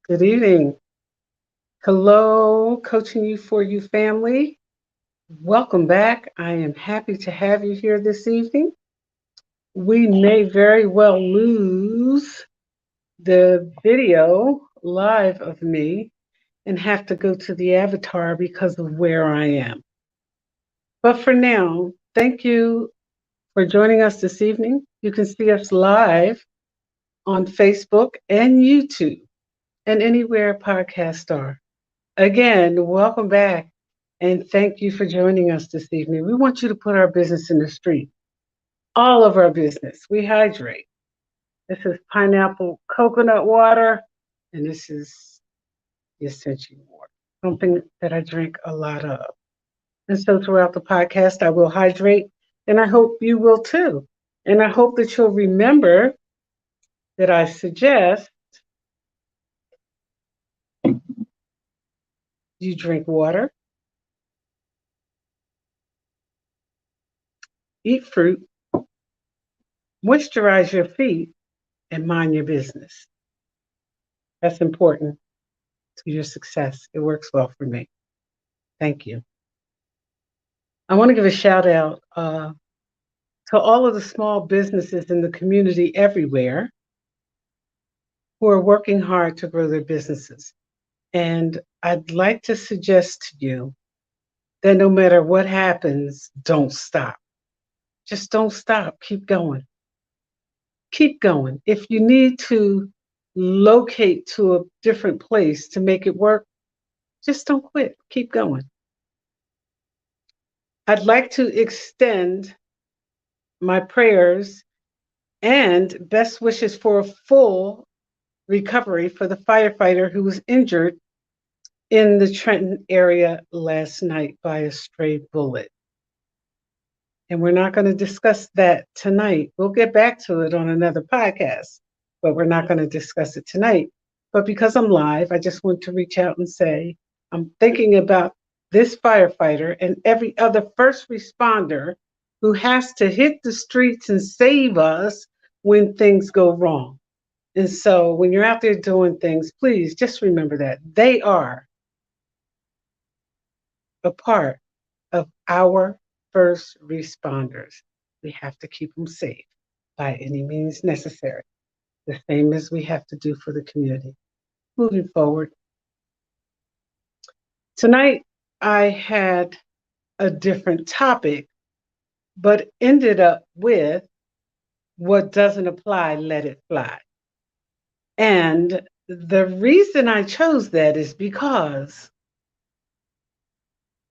Good evening. Hello, Coaching You for You family. Welcome back. I am happy to have you here this evening. We may very well lose the video live of me and have to go to the avatar because of where I am. But for now, thank you for joining us this evening. You can see us live on Facebook and YouTube and anywhere podcasts are. Again, welcome back and thank you for joining us this evening. We want you to put our business in the street, all of our business. We hydrate. This is pineapple coconut water, and this is the essential water, something that I drink a lot of. And so throughout the podcast, I will hydrate, and I hope you will too. And I hope that you'll remember that I suggest you drink water, eat fruit, moisturize your feet, and mind your business. That's important to your success. It works well for me. Thank you. I want to give a shout out to all of the small businesses in the community everywhere who are working hard to grow their businesses. And I'd like to suggest to you that no matter what happens, don't stop. Just don't stop. Keep going. Keep going. If you need to locate to a different place to make it work, just don't quit. Keep going. I'd like to extend my prayers and best wishes for a full recovery for the firefighter who was injured in the Trenton area last night by a stray bullet. And we're not going to discuss that tonight. We'll get back to it on another podcast, but we're not going to discuss it tonight. But because I'm live, I just want to reach out and say, I'm thinking about this firefighter and every other first responder who has to hit the streets and save us when things go wrong. And so when you're out there doing things, please just remember that they are a part of our first responders. We have to keep them safe by any means necessary, the same as we have to do for the community. Moving forward. Tonight, I had a different topic, but ended up with what doesn't apply, let it fly. And the reason I chose that is because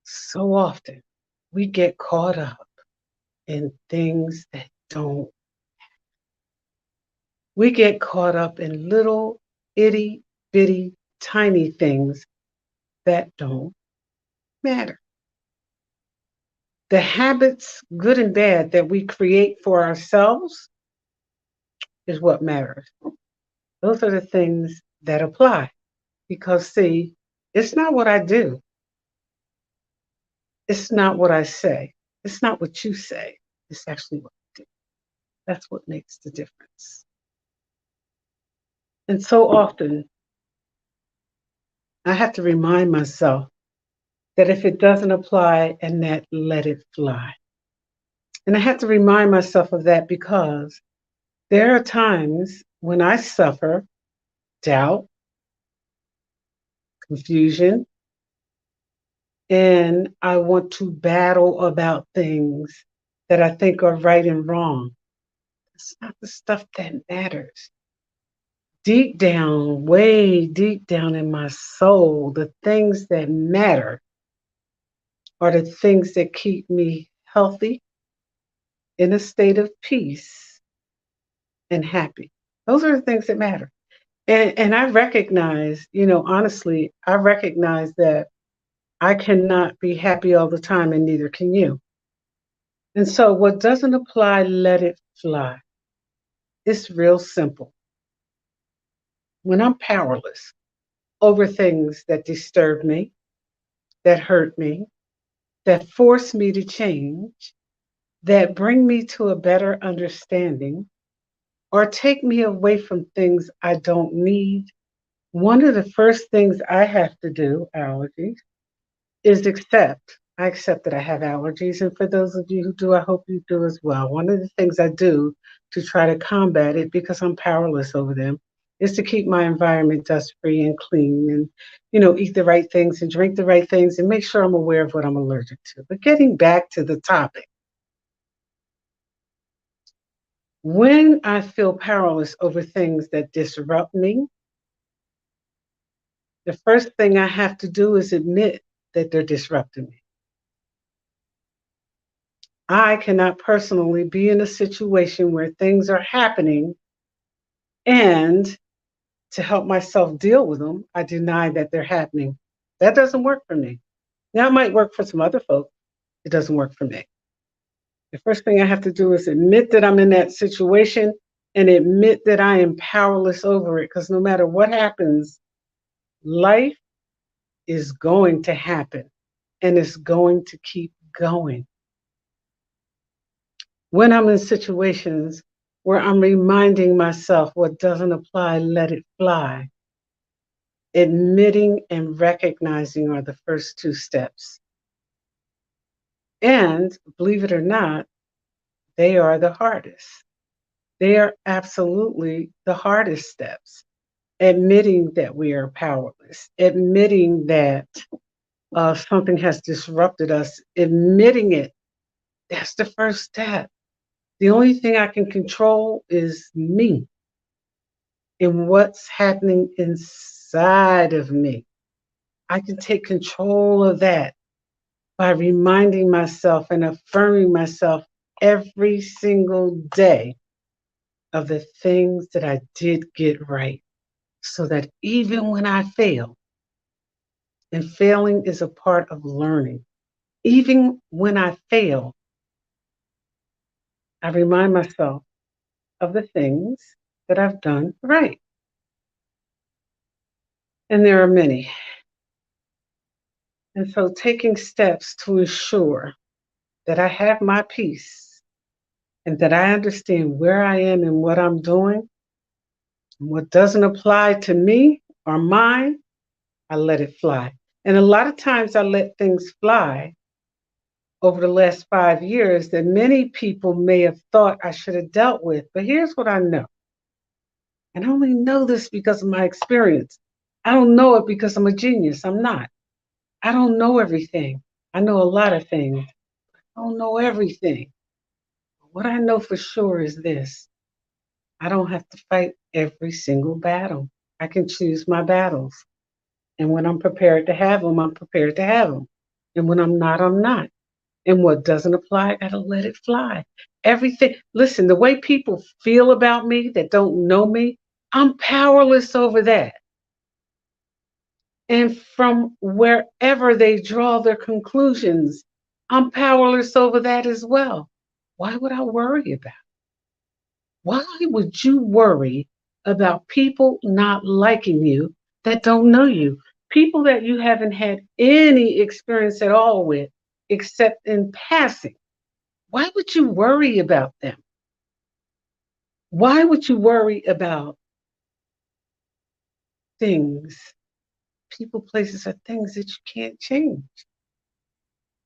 so often we get caught up in things that don't. We get caught up in little itty bitty tiny things that don't matter. The habits, good and bad, that we create for ourselves is what matters. Those are the things that apply. Because, see, it's not what I do. It's not what I say. It's not what you say. It's actually what I do. That's what makes the difference. And so often, I have to remind myself that if it doesn't apply, and that let it fly. And I have to remind myself of that because there are times when I suffer doubt, confusion, and I want to battle about things that I think are right and wrong. It's not the stuff that matters. Deep down, way deep down in my soul, the things that matter are the things that keep me healthy, in a state of peace, and happy. Those are the things that matter. And I recognize, honestly, I recognize that I cannot be happy all the time, and neither can you. And so what doesn't apply, let it fly. It's real simple. When I'm powerless over things that disturb me, that hurt me, that force me to change, that bring me to a better understanding, or take me away from things I don't need, One of the first things I have to do, allergies, is accept. I accept that I have allergies. And for those of you who do, I hope you do as well. One of the things I do to try to combat it, because I'm powerless over them, is to keep my environment dust free and clean and, eat the right things and drink the right things and make sure I'm aware of what I'm allergic to. But getting back to the topic, when I feel powerless over things that disrupt me, the first thing I have to do is admit that they're disrupting me. I cannot personally be in a situation where things are happening and to help myself deal with them, I deny that they're happening. That doesn't work for me. Now, it might work for some other folks. It doesn't work for me. The first thing I have to do is admit that I'm in that situation and admit that I am powerless over it because no matter what happens, life is going to happen and it's going to keep going. When I'm in situations where I'm reminding myself what doesn't apply, let it fly. Admitting and recognizing are the first two steps. And believe it or not, they are the hardest. They are absolutely the hardest steps. Admitting that we are powerless, admitting that something has disrupted us, admitting it, that's the first step. The only thing I can control is me and what's happening inside of me. I can take control of that by reminding myself and affirming myself every single day of the things that I did get right. So that even when I fail, and failing is a part of learning, even when I fail, I remind myself of the things that I've done right. And there are many. And so taking steps to ensure that I have my peace and that I understand where I am and what I'm doing, and what doesn't apply to me or mine, I let it fly. And a lot of times I let things fly over the last 5 years that many people may have thought I should have dealt with. But here's what I know. And I only know this because of my experience. I don't know it because I'm a genius. I'm not. I don't know everything. I know a lot of things. I don't know everything. What I know for sure is this: I don't have to fight every single battle. I can choose my battles. And when I'm prepared to have them, I'm prepared to have them. And when I'm not, I'm not. And what doesn't apply, I gotta let it fly. Everything, listen, the way people feel about me that don't know me, I'm powerless over that. And from wherever they draw their conclusions, I'm powerless over that as well. Why would I worry about it? Why would you worry about people not liking you that don't know you? People that you haven't had any experience at all with, except in passing. Why would you worry about them? Why would you worry about things, people, places, or things that you can't change?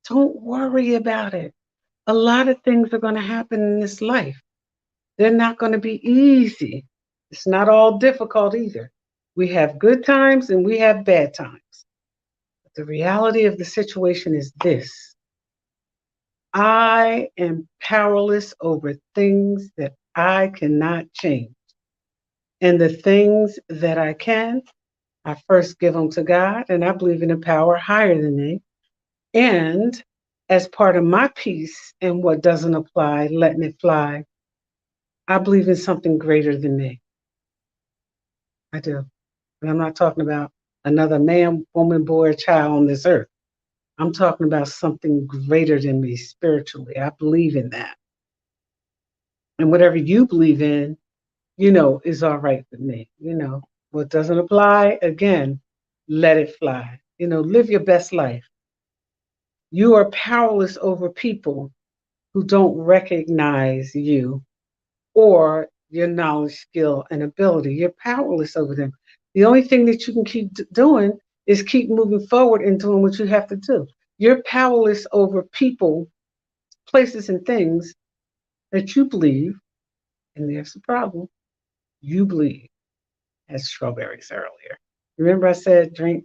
Don't worry about it. A lot of things are going to happen in this life. They're not going to be easy. It's not all difficult either. We have good times and we have bad times. But the reality of the situation is this: I am powerless over things that I cannot change. And the things that I can, I first give them to God, and I believe in a power higher than me. And as part of my peace and what doesn't apply, letting it fly, I believe in something greater than me. I do. And I'm not talking about another man, woman, boy, or child on this earth. I'm talking about something greater than me spiritually. I believe in that. And whatever you believe in, is all right with me. What doesn't apply, again, let it fly. Live your best life. You are powerless over people who don't recognize you or your knowledge, skill, and ability. You're powerless over them. The only thing that you can keep doing is keep moving forward and doing what you have to do. You're powerless over people, places, and things that you believe, and there's the problem, you believe as strawberries earlier. Remember I said drink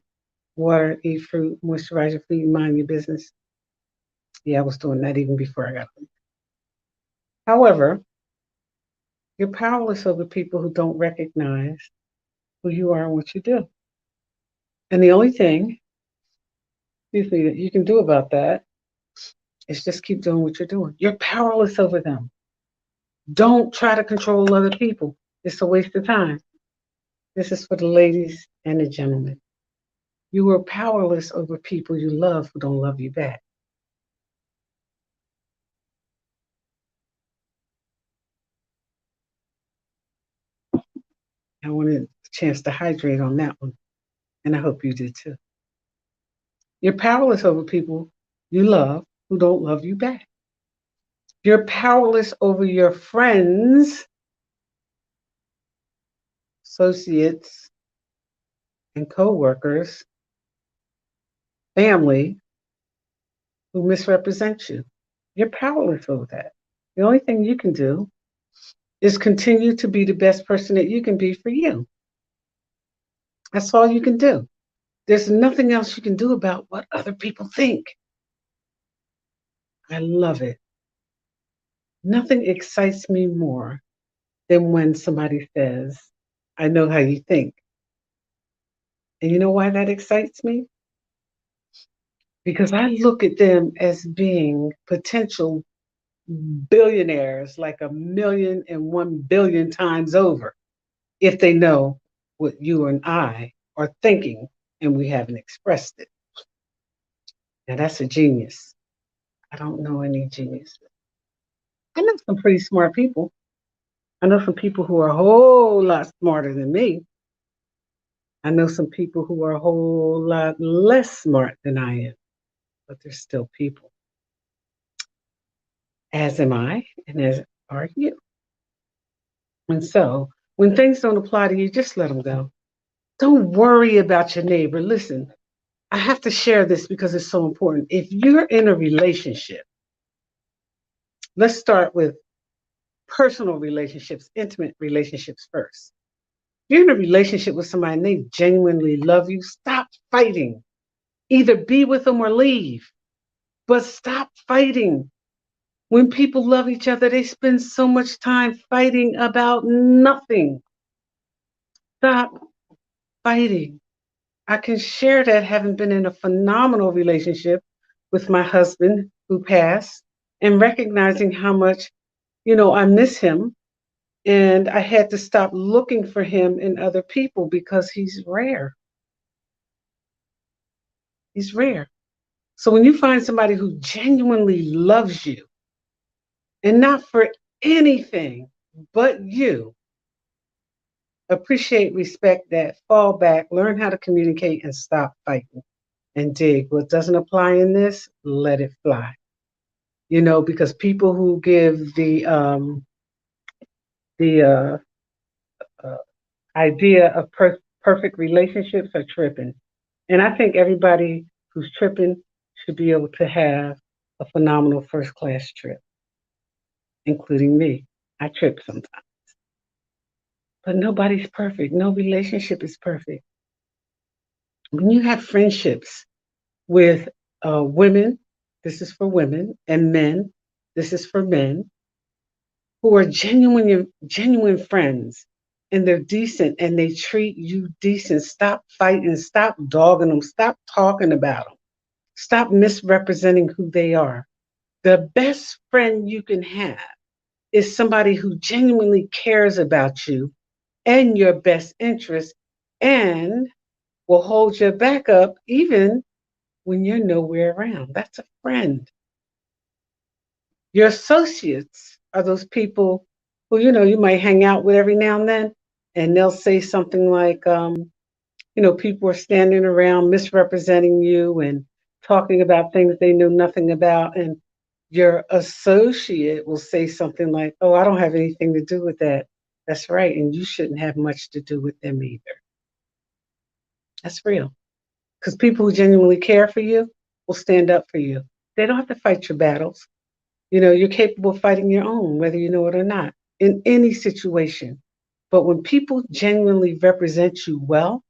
water, eat fruit, moisturize your feet, mind your business? Yeah, I was doing that even before I got home. However, you're powerless over people who don't recognize who you are and what you do. And the only thing, excuse me, that you can do about that is just keep doing what you're doing. You're powerless over them. Don't try to control other people. It's a waste of time. This is for the ladies and the gentlemen. You are powerless over people you love who don't love you back. I wanted a chance to hydrate on that one, and I hope you did too. You're powerless over people you love who don't love you back. You're powerless over your friends, associates, and coworkers, family who misrepresent you. You're powerless over that. The only thing you can do is continue to be the best person that you can be for you. That's all you can do. There's nothing else you can do about what other people think. I love it. Nothing excites me more than when somebody says, I know how you think. And you know why that excites me? Because I look at them as being potential billionaires like a million and 1 billion times over if they know what you and I are thinking and we haven't expressed it. Now that's a genius. I don't know any geniuses. I know some pretty smart people. I know some people who are a whole lot smarter than me. I know some people who are a whole lot less smart than I am, but they're still people, as am I, and as are you. And so when things don't apply to you, just let them go. Don't worry about your neighbor. Listen, I have to share this because it's so important. If you're in a relationship, let's start with personal relationships, intimate relationships first. If you're in a relationship with somebody and they genuinely love you, stop fighting. Either be with them or leave, but stop fighting. When people love each other, they spend so much time fighting about nothing. Stop fighting. I can share that having been in a phenomenal relationship with my husband who passed and recognizing how much, I miss him. And I had to stop looking for him in other people because he's rare. He's rare. So when you find somebody who genuinely loves you and not for anything but you, appreciate, respect that, fall back, learn how to communicate, and stop fighting and dig. What doesn't apply in this, let it fly. Because people who give the uh, idea of perfect relationships are tripping. And I think everybody who's tripping should be able to have a phenomenal first class trip, including me. I trip sometimes, but nobody's perfect. No relationship is perfect. When you have friendships with women, this is for women, and men, this is for men, who are genuine friends, and they're decent and they treat you decent. Stop fighting, stop dogging them, stop talking about them, stop misrepresenting who they are. The best friend you can have is somebody who genuinely cares about you and your best interest and will hold your back up even when you're nowhere around. That's a friend. Your associates are those people who, you might hang out with every now and they'll say something like, people are standing around misrepresenting you and talking about things they know nothing about. And your associate will say something like, oh, I don't have anything to do with that. That's right. And you shouldn't have much to do with them either. That's real. Because people who genuinely care for you will stand up for you. They don't have to fight your battles. You're capable of fighting your own, whether you know it or not, in any situation. But when people genuinely represent you well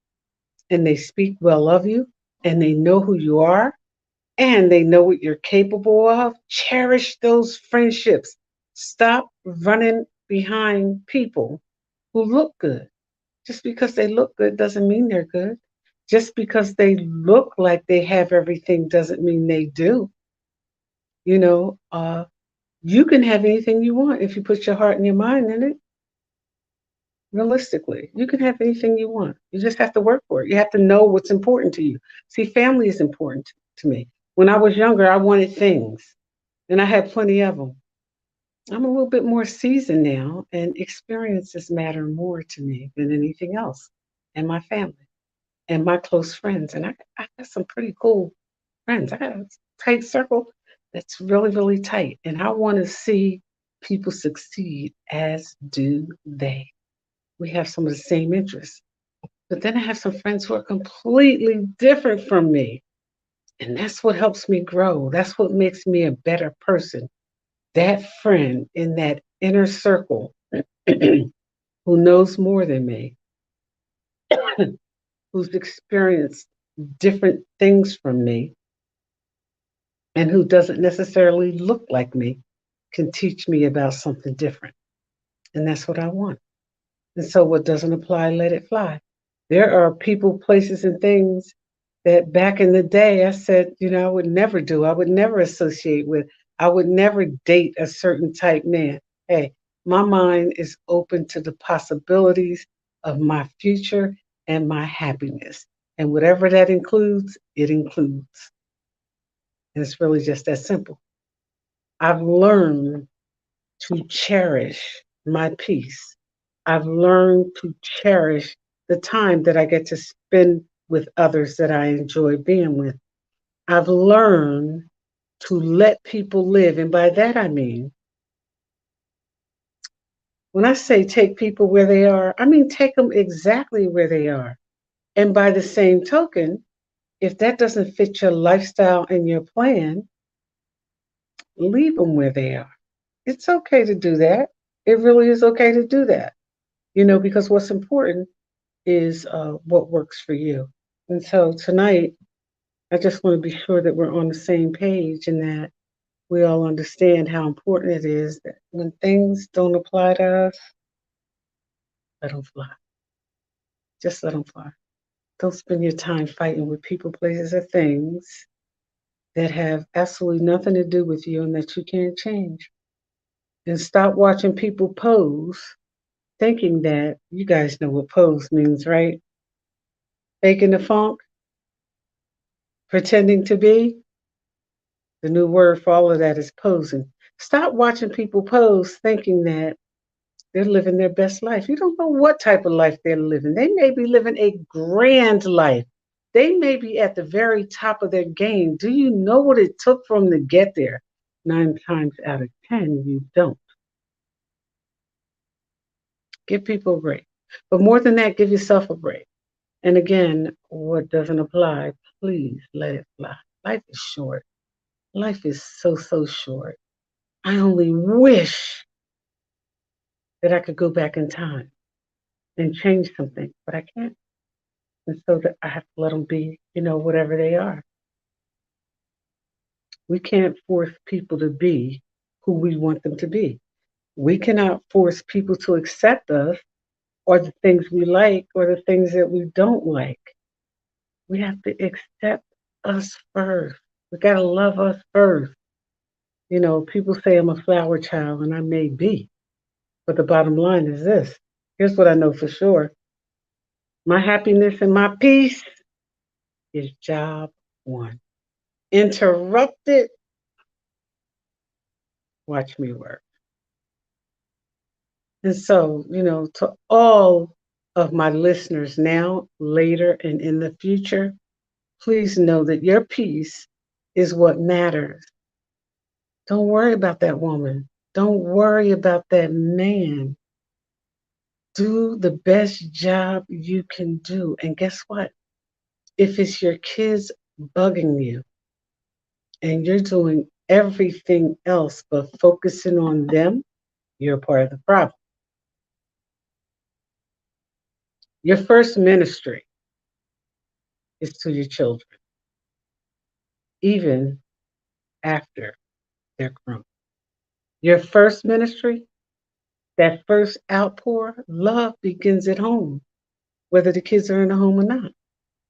and they speak well of you and they know who you are and they know what you're capable of, cherish those friendships. Stop running behind people who look good. Just because they look good doesn't mean they're good. Just because they look like they have everything doesn't mean they do. You know, uh, you can have anything you want if you put your heart and your mind in it. Realistically, you can have anything you want. You just have to work for it. You have to know what's important to you. See, family is important to me. When I was younger, I wanted things, and I had plenty of them. I'm a little bit more seasoned now, and experiences matter more to me than anything else, and my family and my close friends. And I got some pretty cool friends. I got a tight circle that's really, really tight. And I want to see people succeed, as do they. We have some of the same interests. But then I have some friends who are completely different from me. And that's what helps me grow. That's what makes me a better person. That friend in that inner circle who knows more than me, who's experienced different things from me, and who doesn't necessarily look like me can teach me about something different. And that's what I want. And so what doesn't apply, let it fly. There are people, places, and things that back in the day I said, I would never do. I would never associate with. I would never date a certain type man. Hey, my mind is open to the possibilities of my future and my happiness. And whatever that includes, it includes. And it's really just that simple. I've learned to cherish my peace. I've learned to cherish the time that I get to spend with others that I enjoy being with. I've learned to let people live. And by that, I mean, when I say take people where they are, I mean take them exactly where they are. And by the same token, if that doesn't fit your lifestyle and your plan, leave them where they are. It's okay to do that. It really is okay to do that, because what's important is what works for you. And so tonight, I just want to be sure that we're on the same page and that we all understand how important it is that when things don't apply to us, let them fly. Just let them fly. Don't spend your time fighting with people, places, or things that have absolutely nothing to do with you and that you can't change. And stop watching people pose thinking that you guys know what pose means, right? Faking the funk, pretending to be. The new word for all of that is posing. Stop watching people pose thinking that they're living their best life. You don't know what type of life they're living. They may be living a grand life. They may be at the very top of their game. Do you know what it took for them to get there? 9 times out of 10, you don't. Give people a break. But more than that, give yourself a break. And again, what doesn't apply, please let it fly. Life is short. Life is so, so short. I only wish that I could go back in time and change something, but I can't. And so that I have to let them be, whatever they are. We can't force people to be who we want them to be. We cannot force people to accept us or the things we like or the things that we don't like. We have to accept us first. We got to love us first. People say I'm a flower child, and I may be. But the bottom line is this. Here's what I know for sure. My happiness and my peace is job one. Interrupted, watch me work. And so, to all of my listeners now, later, and in the future, please know that your peace is what matters. Don't worry about that woman. Don't worry about that man. Do the best job you can do. And guess what? If it's your kids bugging you and you're doing everything else but focusing on them, you're part of the problem. Your first ministry is to your children, even after they're grown. Your first ministry, that first outpour, love begins at home, whether the kids are in the home or not.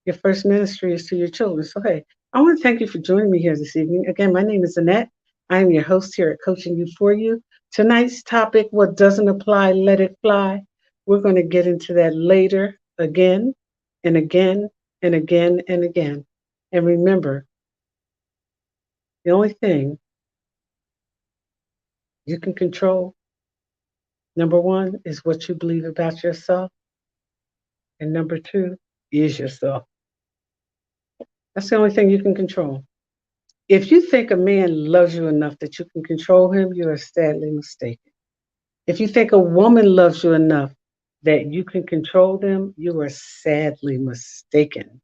Your first ministry is to your children. So, hey, I want to thank you for joining me here this evening. Again, my name is Annette. I am your host here at Coaching You For You. Tonight's topic, what doesn't apply, let it fly. We're going to get into that later again and again and again and again. And remember, the only thing you can control, number one, is what you believe about yourself. And number two is yourself. That's the only thing you can control. If you think a man loves you enough that you can control him, you are sadly mistaken. If you think a woman loves you enough that you can control them, you are sadly mistaken.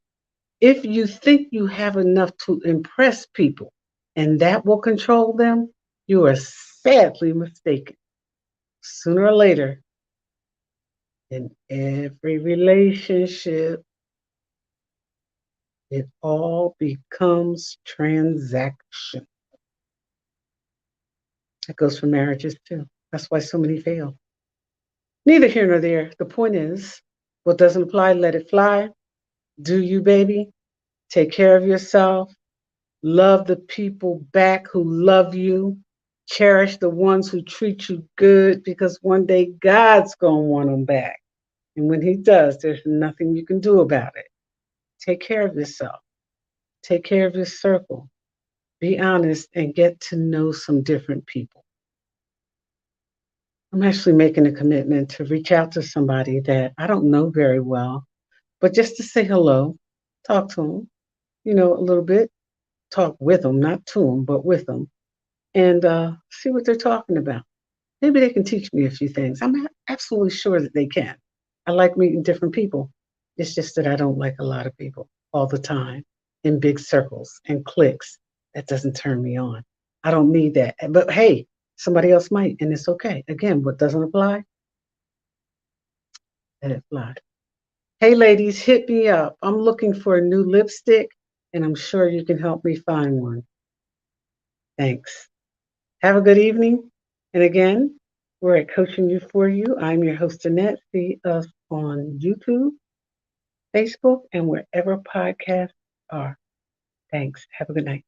If you think you have enough to impress people and that will control them, you are sadly mistaken. Sooner or later, in every relationship, it all becomes transaction. That goes for marriages too. That's why so many fail. Neither here nor there. The point is, what doesn't apply, let it fly. Do you, baby? Take care of yourself. Love the people back who love you. Cherish the ones who treat you good because one day God's going to want them back. And when He does, there's nothing you can do about it. Take care of yourself. Take care of your circle. Be honest and get to know some different people. I'm actually making a commitment to reach out to somebody that I don't know very well, but just to say hello, talk to them, a little bit, talk with them, not to them, but with them, and see what they're talking about. Maybe they can teach me a few things. I'm absolutely sure that they can. I like meeting different people. It's just that I don't like a lot of people all the time in big circles and cliques. That doesn't turn me on. I don't need that. But hey, somebody else might, and it's okay. Again, what doesn't apply, let it fly. Hey, ladies, hit me up. I'm looking for a new lipstick, and I'm sure you can help me find one. Thanks. Have a good evening. And again, we're at Coaching You For You. I'm your host, Annette. See us on YouTube, Facebook, and wherever podcasts are. Thanks. Have a good night.